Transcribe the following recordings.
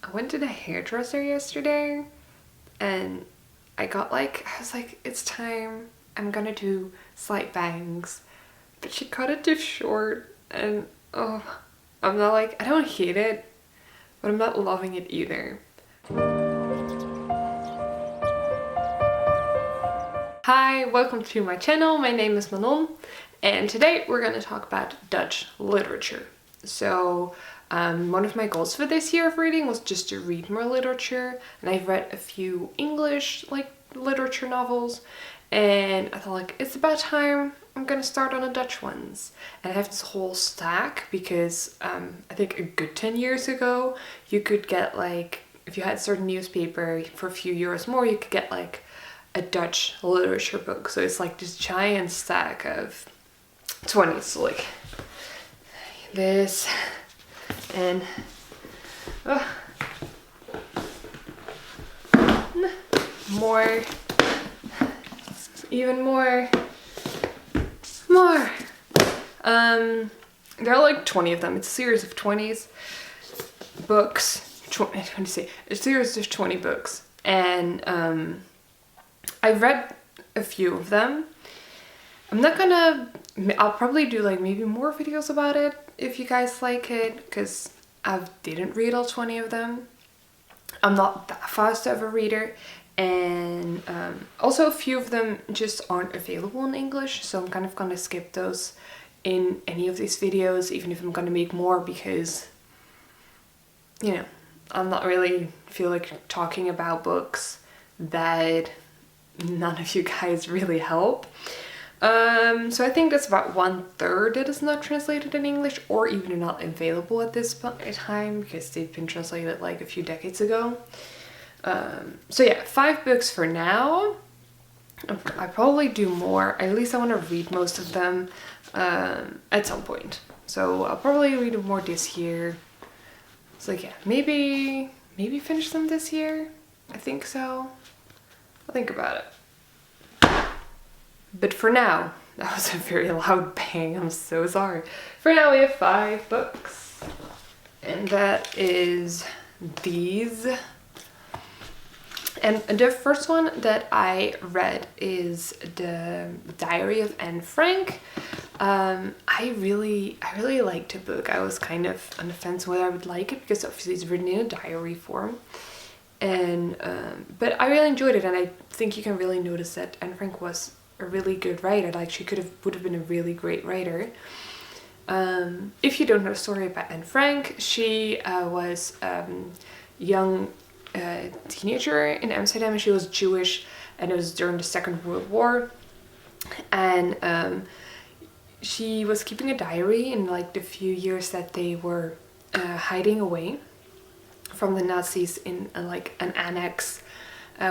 I went to the hairdresser yesterday and I was like, it's time, I'm gonna do slight bangs. But she cut it too short and oh, I'm not like, I don't hate it, but I'm not loving it either. Hi, welcome to my channel. My name is Manon and today we're gonna talk about Dutch literature. So one of my goals for this year of reading was just to read more literature, and I've read a few English literature novels, and I thought like it's about time I'm gonna start on the Dutch ones. And I have this whole stack because I think a good 10 years ago you could get like, if you had a certain newspaper for a few euros more, you could get like a Dutch literature book. So it's like this giant stack of 20s, so like this and more, even more. There are like 20 of them. It's a series of 20s books. A series of 20 books, and I've read a few of them. I'll probably do like maybe more videos about it if you guys like it, because I didn't read all 20 of them. I'm not that fast of a reader, and also a few of them just aren't available in English, so I'm kind of gonna skip those in any of these videos, even if I'm gonna make more, because you know, I'm not really feel like talking about books that none of you guys really help. So I think that's about 1/3 that is not translated in English, or even not available at this time, because they've been translated like a few decades ago. So yeah, 5 books for now. I probably do more. At least I want to read most of them at some point. So I'll probably read more this year. So yeah, maybe finish them this year. I think so. I'll think about it. But for now, that was a very loud bang, I'm so sorry. For now we have 5 books, and that is these. And the first one that I read is the Diary of Anne Frank. I really liked the book. I was kind of on the fence whether I would like it, because obviously it's written in a diary form. And but I really enjoyed it, and I think you can really notice that Anne Frank was a really good writer. Like, she would have been a really great writer. If you don't know the story about Anne Frank, she was young teenager in Amsterdam, and she was Jewish, and it was during the Second World War, and she was keeping a diary in like the few years that they were hiding away from the Nazis in like an annex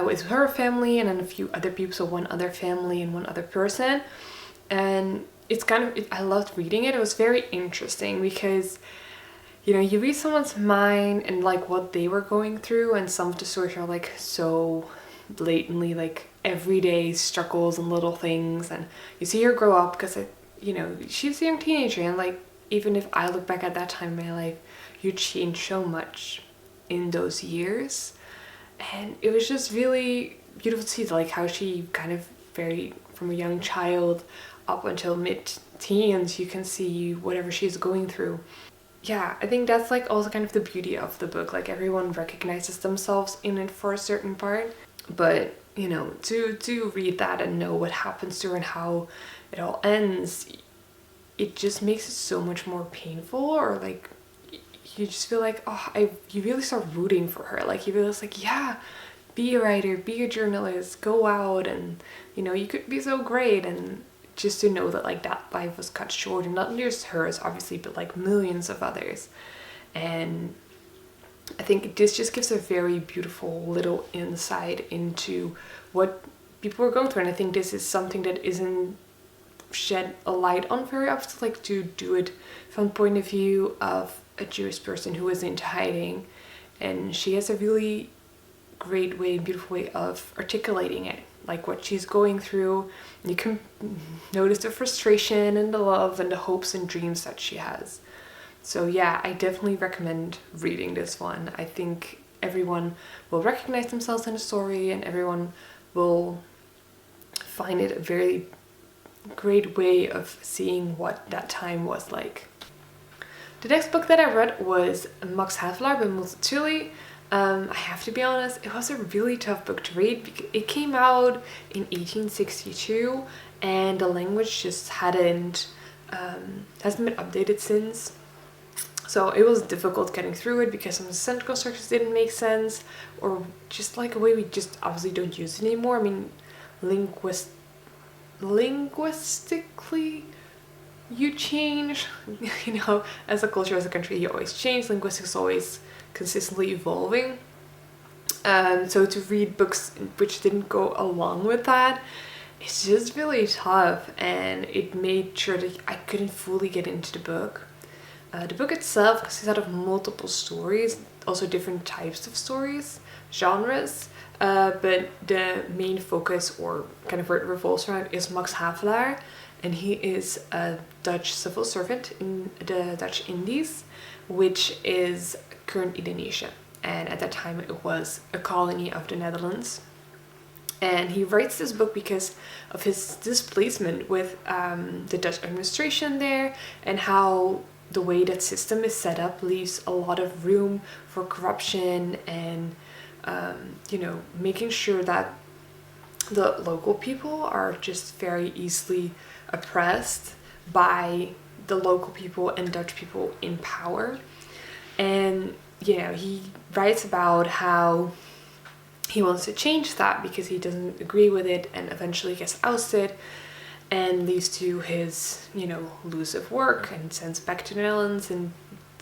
with her family and then a few other people, so one other family and one other person. And it's kind of, I loved reading it. It was very interesting because, you know, you read someone's mind and like what they were going through, and some of the stories are like so blatantly like everyday struggles and little things, and you see her grow up, because you know, she's a young teenager, and like even if I look back at that time in my life, you change so much in those years. And it was just really beautiful to see like how she kind of very, from a young child up until mid-teens, you can see whatever she's going through. Yeah, I think that's like also kind of the beauty of the book. Like, everyone recognizes themselves in it for a certain part, but you know, to read that and know what happens to her and how it all ends, it just makes it so much more painful, or like you just feel like, oh, you really start rooting for her. Like, you feel it's like, yeah, be a writer, be a journalist, go out, and you know, you could be so great. And just to know that like that life was cut short, and not just hers obviously, but like millions of others. And I think this just gives a very beautiful little insight into what people were going through. And I think this is something that isn't shed a light on very often, like to do it from the point of view of a Jewish person who was into hiding. And she has a really great way, beautiful way of articulating it, like what she's going through. You can notice the frustration and the love and the hopes and dreams that she has. So yeah, I definitely recommend reading this one. I think everyone will recognize themselves in the story and everyone will find it a very great way of seeing what that time was like. The next book that I read was Max Havelaar by Multatuli. I have to be honest, it was a really tough book to read because it came out in 1862 and the language just hasn't been updated since. So it was difficult getting through it because some of the sentence constructions didn't make sense, or just like a way we just obviously don't use it anymore. I mean, linguistically, you change, you know, as a culture, as a country, you always change. Linguistics is always consistently evolving. So to read books which didn't go along with that, it's just really tough, and it made sure that I couldn't fully get into the book. The book itself consists out of multiple stories, also different types of stories, genres, but the main focus, or kind of where it revolves around, is Max Havelaar, and he is a Dutch civil servant in the Dutch Indies, which is current Indonesia, and at that time it was a colony of the Netherlands. And he writes this book because of his displeasement with the Dutch administration there, and how the way that system is set up leaves a lot of room for corruption and you know, making sure that the local people are just very easily oppressed by the local people and Dutch people in power. And you know, he writes about how he wants to change that because he doesn't agree with it, and eventually gets ousted and leads to his, you know, lose of work and sends back to the Netherlands and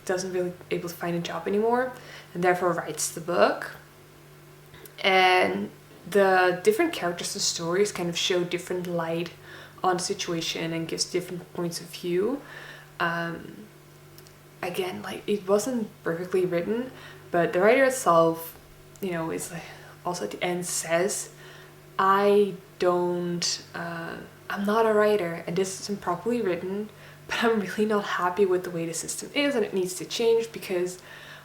doesn't really able to find a job anymore, and therefore writes the book. And the different characters and stories kind of show different light on the situation and gives different points of view. Again, like, it wasn't perfectly written, but the writer itself, you know, is like, also at the end says, I'm not a writer and this isn't properly written, but I'm really not happy with the way the system is and it needs to change because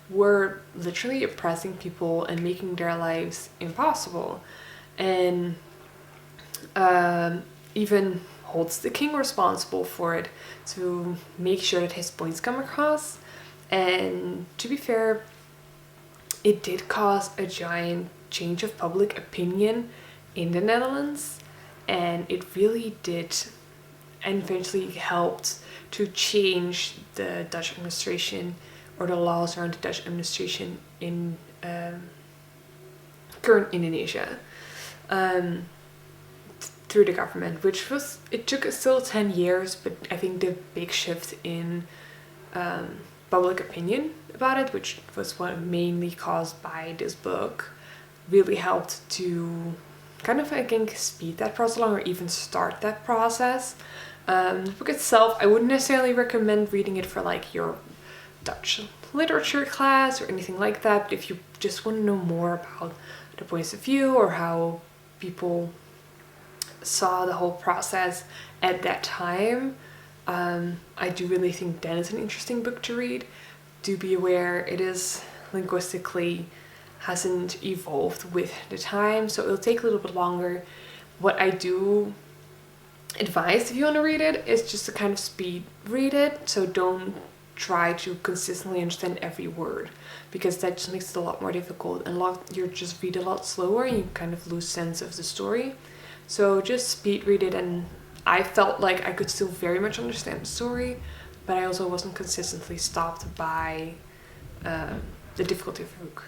we're literally oppressing people and making their lives impossible. And even holds the king responsible for it to make sure that his points come across. And to be fair, it did cause a giant change of public opinion in the Netherlands, and it really did, and eventually helped to change the Dutch administration, or the laws around the Dutch administration in current Indonesia, through the government, which was, it took still 10 years, but I think the big shift in public opinion about it, which was what mainly caused by this book, really helped to kind of, I think, speed that process along, or even start that process. The book itself, I wouldn't necessarily recommend reading it for like your Dutch literature class or anything like that, but if you just want to know more about the points of view or how people saw the whole process at that time, I do really think that is an interesting book to read. Do be aware it is linguistically hasn't evolved with the time, so it'll take a little bit longer. What I do advise if you want to read it is just to kind of speed read it, so don't try to consistently understand every word, because that just makes it a lot more difficult, and you just read a lot slower and you kind of lose sense of the story. So just speed read it, and I felt like I could still very much understand the story, but I also wasn't consistently stopped by the difficulty of the book.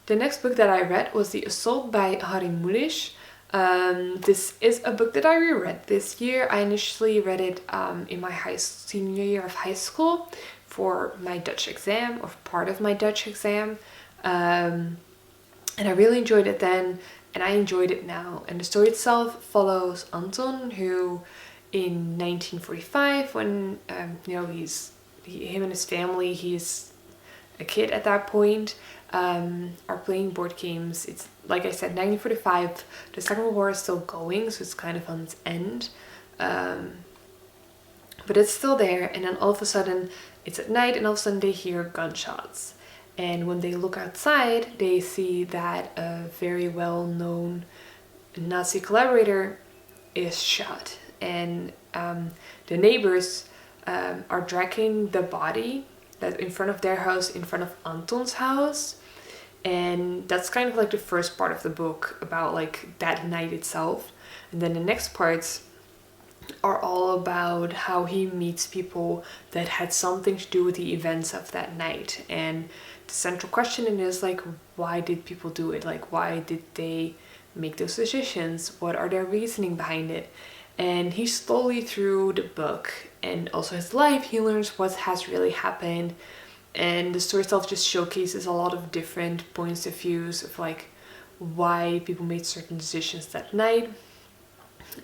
The next book that I read was The Assault by Mulisch. This is a book that I reread this year. I initially read it in my senior year of high school for my Dutch exam, or part of my Dutch exam. And I really enjoyed it then, and I enjoyed it now. And the story itself follows Anton, who in 1945, when him and his family, he's a kid at that point, are playing board games. It's like I said, 1945, the Second World War is still going, so it's kind of on its end, but it's still there. And then all of a sudden it's at night, and all of a sudden they hear gunshots, And when they look outside, they see that a very well-known Nazi collaborator is shot. And the neighbors are dragging the body that's in front of their house, in front of Anton's house. And that's kind of like the first part of the book about like that night itself. And then the next parts are all about how he meets people that had something to do with the events of that night. And the central question is like, why did people do it? Like, why did they make those decisions? What are their reasoning behind it? And he slowly through the book and also his life, he learns what has really happened. And the story itself just showcases a lot of different points of views of like why people made certain decisions that night.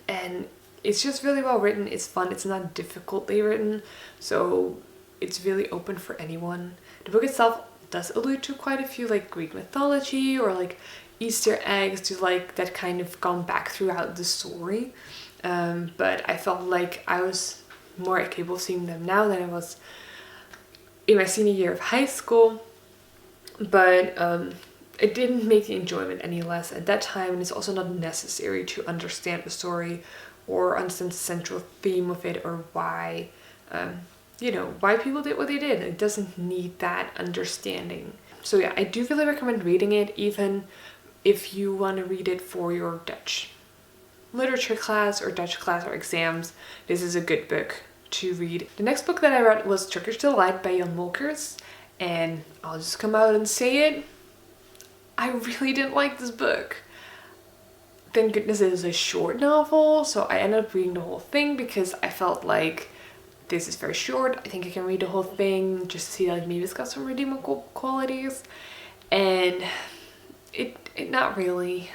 And it's just really well written. It's fun. It's not difficultly written. So it's really open for anyone. The book itself does allude to quite a few like Greek mythology or like Easter eggs to like that kind of come back throughout the story. But I felt like I was more capable of seeing them now than I was in my senior year of high school. But it didn't make the enjoyment any less at that time, and it's also not necessary to understand the story or understand the central theme of it or why why people did what they did. It doesn't need that understanding. So yeah, I do really recommend reading it, even if you want to read it for your Dutch literature class or Dutch class or exams. This is a good book to read. The next book that I read was Turkish Delight by Wolkers, and I'll just come out and say it. I really didn't like this book. Thank goodness it is a short novel, so I ended up reading the whole thing because I felt like this is very short. I think I can read the whole thing just to see like maybe it's got some redeemable qualities. And it not really.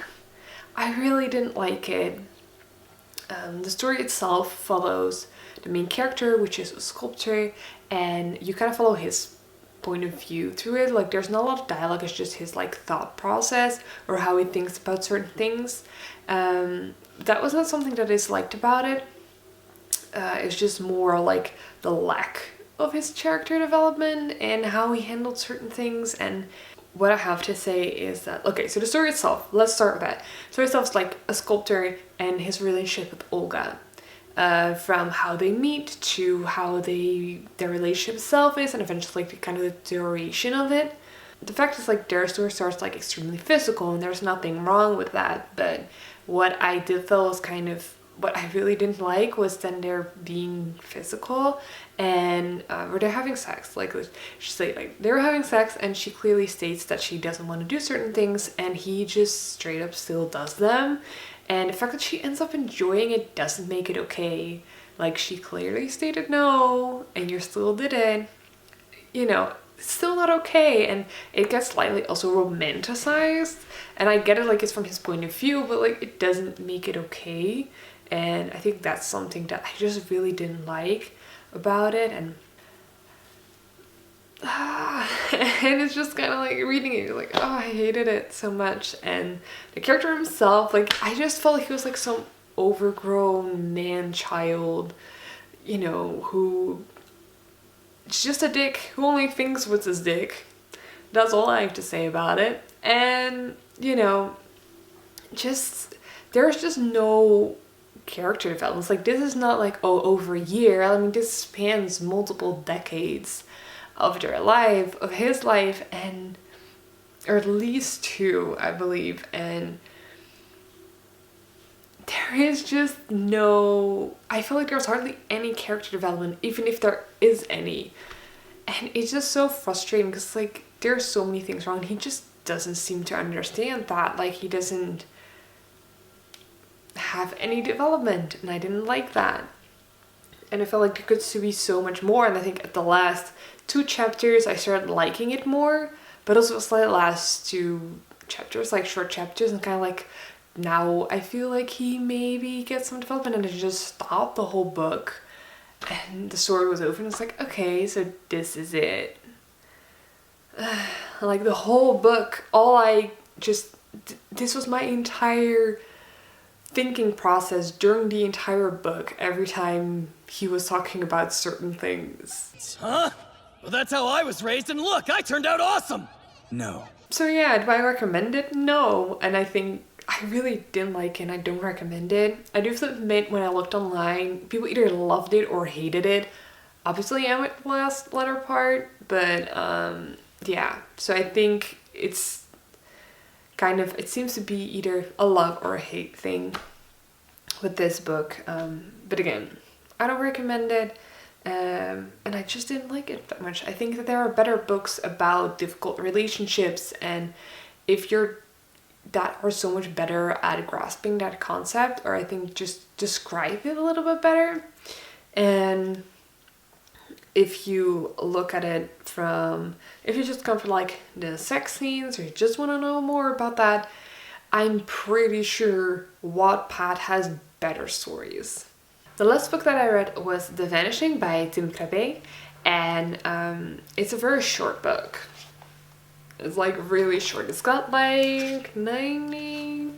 I really didn't like it. The story itself follows the main character, which is a sculptor, and you kind of follow his point of view through it. Like there's not a lot of dialogue, it's just his like thought process or how he thinks about certain things. That was not something that I disliked about it. It's just more like the lack of his character development and how he handled certain things. And what I have to say is that, okay, so the story itself, let's start with that. The story itself is like a sculptor and his relationship with Olga. From how they meet to how their relationship itself is, and eventually like kind of the duration of it. The fact is like their story starts like extremely physical, and there's nothing wrong with that. But what I did feel was kind of what I really didn't like was then they're being physical and or they're having sex. Like she say like they were having sex, and she clearly states that she doesn't want to do certain things, and he just straight up still does them. And the fact that she ends up enjoying it doesn't make it okay. Like she clearly stated no, and you still did it. It's still not okay. And it gets slightly also romanticized. And I get it, like it's from his point of view, but like it doesn't make it okay. And I think that's something that I just really didn't like about it. And and it's just kind of like reading it, you're like, oh, I hated it so much. And the character himself, like I just felt like he was like some overgrown man-child, who is just a dick who only thinks with his dick. That's all I have to say about it. And there's just no character development. Like this is not like, oh, over a year. I mean, this spans multiple decades of their life, of his life, and or at least two, I believe. And there is just I feel like there's hardly any character development, even if there is any. And it's just so frustrating because like there are so many things wrong. He just doesn't seem to understand that. Like he doesn't have any development, and I didn't like that. And I felt like there could be so much more. And I think at the last 2 chapters I started liking it more, but also it's like the last 2 chapters, like short chapters, and kind of like now I feel like he maybe gets some development, and it just stopped the whole book and the story was over, and it's like, okay, so this is it. Like the whole book, this was my entire thinking process during the entire book every time he was talking about certain things. Well, that's how I was raised, and look, I turned out awesome! No. So yeah, do I recommend it? No. And I think I really didn't like it and I don't recommend it. I do have to admit, when I looked online, people either loved it or hated it. Obviously I went the last letter part, but yeah. So I think it's kind of, it seems to be either a love or a hate thing with this book. But again, I don't recommend it. And I just didn't like it that much. I think that there are better books about difficult relationships, and if you're that are so much better at grasping that concept, or I think just describe it a little bit better. And if you look at it from, if you just come from like the sex scenes, or you just want to know more about that, I'm pretty sure Wattpad has better stories. The last book that I read was The Vanishing by Krabbé, and it's a very short book. It's like really short. It's got like 95.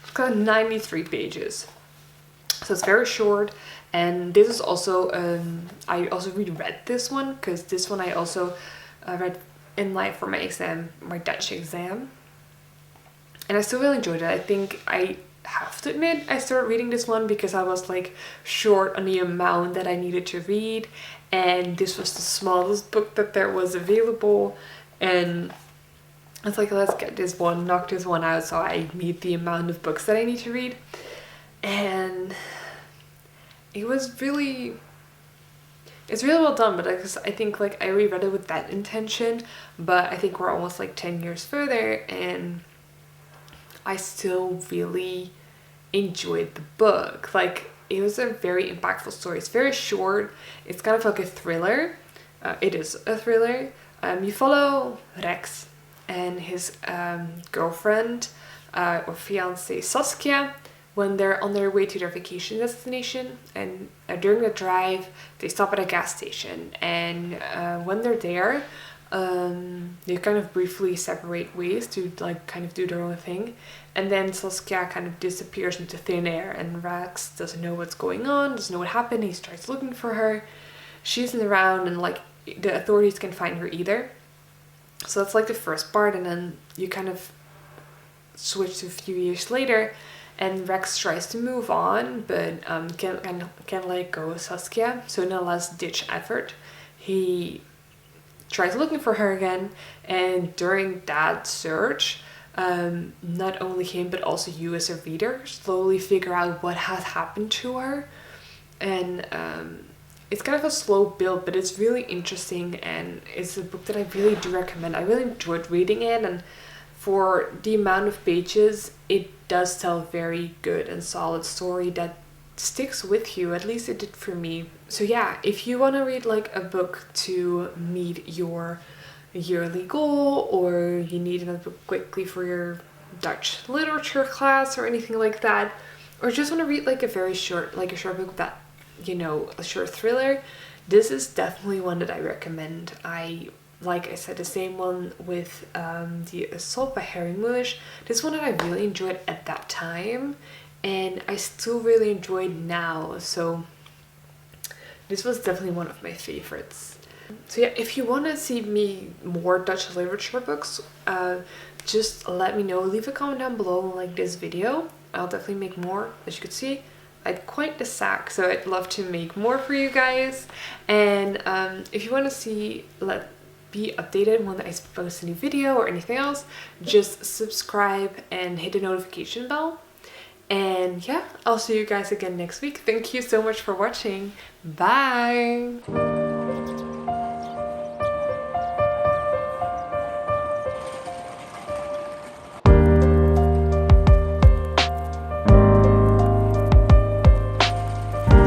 It's got 93 pages. So it's very short. And this is also, I also reread this one, because this one I also read in life for my exam, my Dutch exam. And I still really enjoyed it. I think I have to admit I started reading this one because I was like short on the amount that I needed to read, and this was the smallest book that there was available, and I was like, let's get this one, knock this one out so I meet the amount of books that I need to read. And it was really, it's really well done, but I think like I reread it with that intention, but I think we're almost like 10 years further and I still really enjoyed the book. Like, it was a very impactful story. It's very short. It's kind of like a thriller. It is a thriller. You follow Rex and his girlfriend or fiancée Saskia when they're on their way to their vacation destination, and during the drive they stop at a gas station, and when they're there, they kind of briefly separate ways to like kind of do their own thing, and then Saskia kind of disappears into thin air, and Rex doesn't know what's going on, doesn't know what happened. He starts looking for her. She isn't around, and like the authorities can't find her either. So that's like the first part, and then you kind of switch to a few years later, and Rex tries to move on, but can't let go of Saskia. So in a last ditch effort, he tries looking for her again, and during that search, not only him but also you as a reader slowly figure out what has happened to her. And it's kind of a slow build, but it's really interesting, and it's a book that I really do recommend. I really enjoyed reading it, and for the amount of pages, it does tell a very good and solid story that sticks with you. At least it did for me. So yeah, if you want to read like a book to meet your yearly goal, or you need another book quickly for your Dutch literature class or anything like that, or just want to read like a very short, like a short book that, you know, a short thriller, this is definitely one that I recommend. Like I said, the same one with The Assault by Harry Mulisch. This one that I really enjoyed at that time, and I still really enjoyed now. So this was definitely one of my favorites. So yeah, if you want to see me more Dutch literature books, just let me know. Leave a comment down below and like this video. I'll definitely make more. As you can see, I had quite the sack, so I'd love to make more for you guys. And if you want to be updated when I post a new video or anything else, just subscribe and hit the notification bell. And yeah, I'll see you guys again next week. Thank you so much for watching. Bye!